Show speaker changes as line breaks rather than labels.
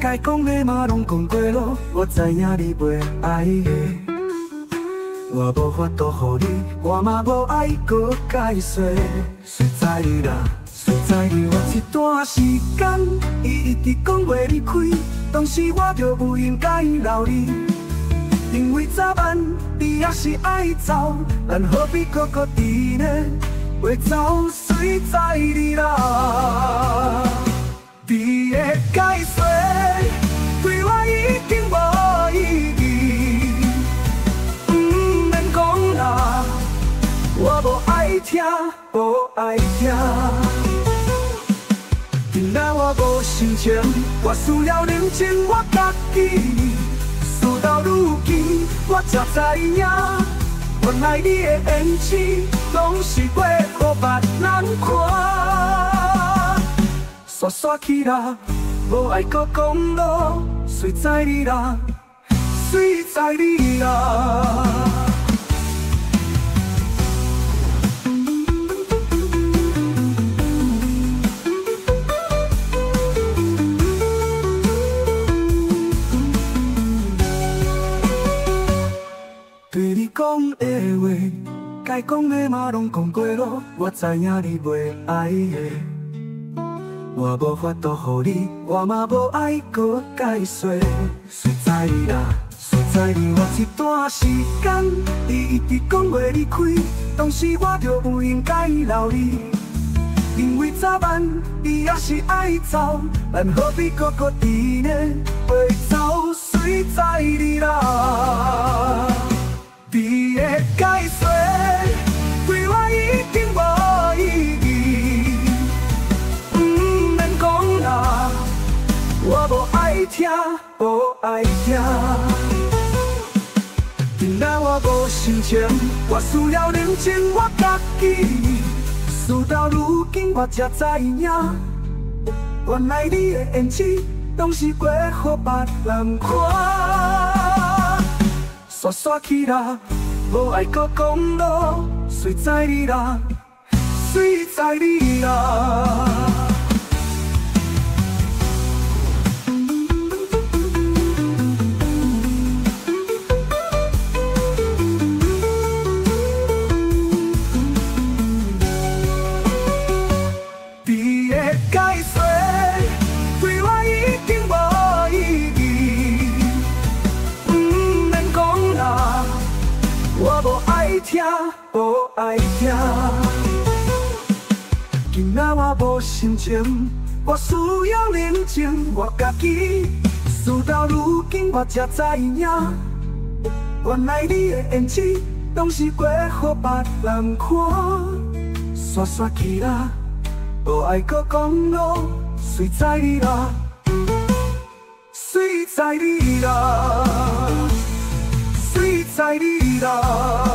该讲的嘛拢讲过咯，我知影你袂爱的，我无法度予你，我嘛无爱搁解说。谁知你啦，谁知你我一段时间，伊一直讲袂离开，当时我就不应该留你，因为早晚你也是爱走，咱何必搁伫呢？袂走，谁知你啦？你的解说对我已经无意义，不免讲啦，我无爱听，无爱听。今仔我无心情，我需要冷静，我家己。事到如今，我才知影，原来你的言辞拢是过互别人看。煞煞去啦，无爱搁讲咯，谁知你啦，谁知你啦。对你讲的话，该讲的嘛拢讲过咯，我知影你袂爱的。我无法度予你，我嘛无爱搁解说。谁知你啦，谁知你我一段时间，你一直讲袂离开，当时我就不应该留你，因为早晚你也是爱走，咱何必搁伫呢？袂走，谁知你啦？你的解说对我已经无意义，我无爱听，无爱听。今仔我无心情，我需要冷静，我家己。事到如今，我才知影，原来你的言辞拢是过互别人看。煞煞去啦，无爱搁讲咯，谁知你啦，谁知你啦。解说对我已经无意义，不免讲啦，我无爱听，无爱听。今仔我无心情，我需要冷静，我家己。事到如今，我才知影，原来你的言辞拢是过互别人看。煞煞去啦。无爱搁讲咯，谁知你啦，谁知你啦，谁知你啦。